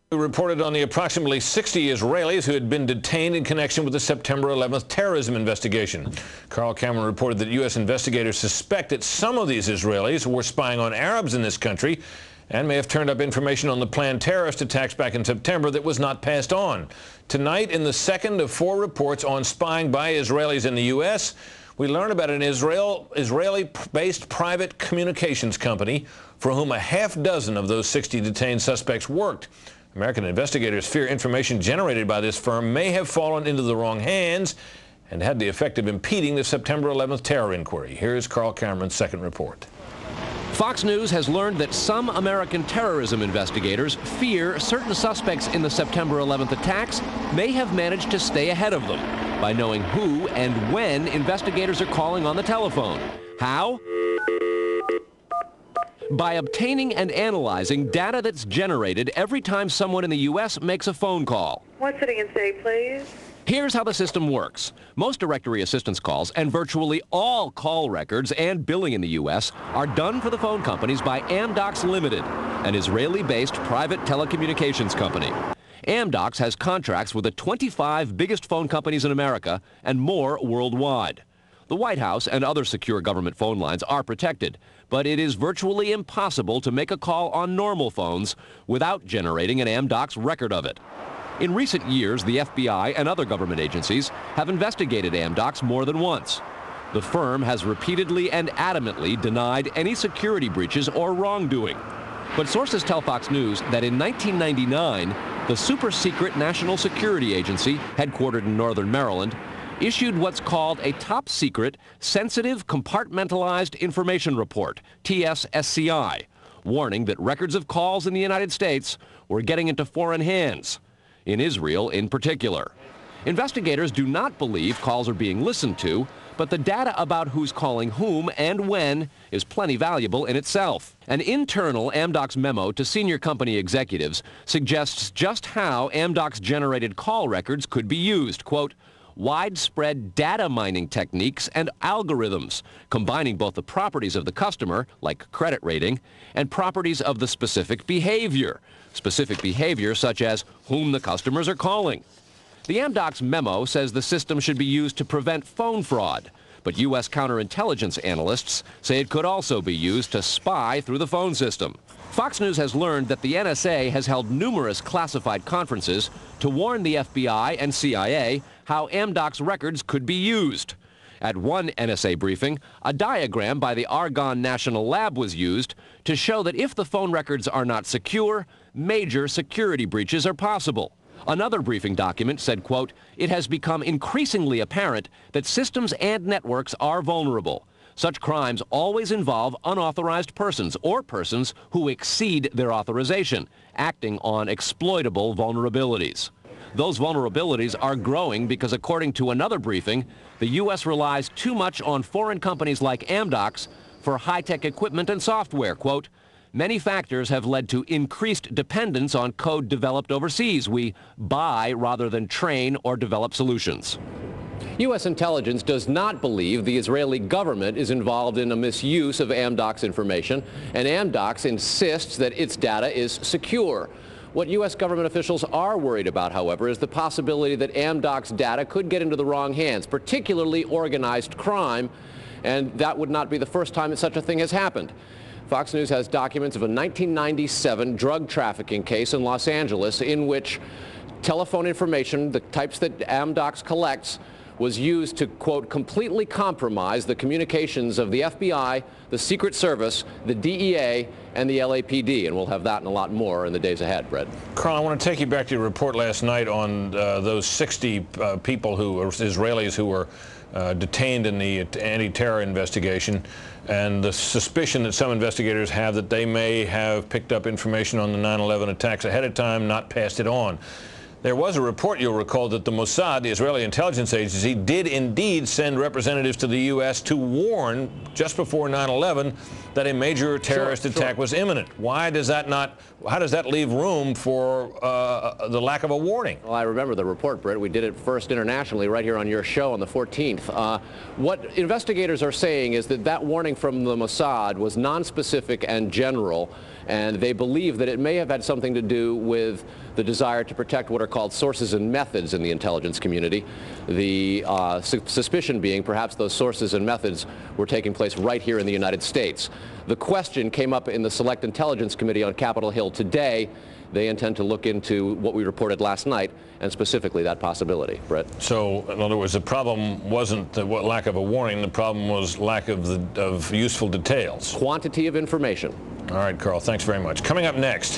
We reported on the approximately 60 Israelis who had been detained in connection with the September 11th terrorism investigation. Carl Cameron reported that U.S. investigators suspect that some of these Israelis were spying on Arabs in this country and may have turned up information on the planned terrorist attacks back in September that was not passed on. Tonight, in the second of 4 reports on spying by Israelis in the U.S., we learn about an Israeli-based private communications company for whom a half dozen of those 60 detained suspects worked. American investigators fear information generated by this firm may have fallen into the wrong hands and had the effect of impeding the September 11th terror inquiry. Here's Carl Cameron's second report. Fox News has learned that some American terrorism investigators fear certain suspects in the September 11th attacks may have managed to stay ahead of them by knowing who and when investigators are calling on the telephone. How? By obtaining and analyzing data that's generated every time someone in the U.S. makes a phone call. One sitting in city, please. Here's how the system works. Most directory assistance calls and virtually all call records and billing in the U.S. are done for the phone companies by Amdocs Limited, an Israeli-based private telecommunications company. Amdocs has contracts with the 25 biggest phone companies in America and more worldwide. The White House and other secure government phone lines are protected, but it is virtually impossible to make a call on normal phones without generating an Amdocs record of it. In recent years, the FBI and other government agencies have investigated Amdocs more than once. The firm has repeatedly and adamantly denied any security breaches or wrongdoing. But sources tell Fox News that in 1999, the super-secret National Security Agency, headquartered in northern Maryland, issued what's called a top-secret, sensitive, compartmentalized information report, TSSCI, warning that records of calls in the United States were getting into foreign hands, in Israel in particular. Investigators do not believe calls are being listened to, but the data about who's calling whom and when is plenty valuable in itself. An internal Amdocs memo to senior company executives suggests just how Amdocs-generated call records could be used. Quote, widespread data mining techniques and algorithms, combining both the properties of the customer, like credit rating, and properties of the specific behavior such as whom the customers are calling. The Amdocs memo says the system should be used to prevent phone fraud, but U.S. counterintelligence analysts say it could also be used to spy through the phone system. Fox News has learned that the NSA has held numerous classified conferences to warn the FBI and CIA how Amdocs records could be used. At one NSA briefing, a diagram by the Argonne National Lab was used to show that if the phone records are not secure, major security breaches are possible. Another briefing document said, quote, it has become increasingly apparent that systems and networks are vulnerable. Such crimes always involve unauthorized persons or persons who exceed their authorization, acting on exploitable vulnerabilities. Those vulnerabilities are growing because, according to another briefing, the U.S. relies too much on foreign companies like Amdocs for high-tech equipment and software. Quote, many factors have led to increased dependence on code developed overseas. We buy rather than train or develop solutions. U.S. intelligence does not believe the Israeli government is involved in a misuse of Amdocs information, and Amdocs insists that its data is secure. What U.S. government officials are worried about, however, is the possibility that Amdocs data could get into the wrong hands, particularly organized crime, and that would not be the first time that such a thing has happened. Fox News has documents of a 1997 drug trafficking case in Los Angeles in which telephone information, the types that Amdocs collects, was used to, quote, completely compromise the communications of the FBI, the Secret Service, the DEA, and the LAPD. And we'll have that and a lot more in the days ahead, Brett. Carl, I want to take you back to your report last night on those 60 people who are Israelis who were detained in the anti-terror investigation, and the suspicion that some investigators have that they may have picked up information on the 9/11 attacks ahead of time, not passed it on. There was a report, you'll recall, that the Mossad, the Israeli intelligence agency, did indeed send representatives to the U.S. to warn just before 9/11 that a major terrorist attack was imminent. Why does that not? How does that leave room for the lack of a warning? Well, I remember the report, Britt. We did it first internationally right here on your show on the 14th. What investigators are saying is that that warning from the Mossad was nonspecific and general, and they believe that it may have had something to do with the desire to protect what are called sources and methods in the intelligence community. The suspicion being perhaps those sources and methods were taking place right here in the United States. The question came up in the Select Intelligence Committee on Capitol Hill today. They intend to look into what we reported last night, and specifically that possibility. Brett? So, in other words, the problem wasn't the lack of a warning. The problem was lack of useful details. Quantity of information. All right, Carl, thanks very much. Coming up next.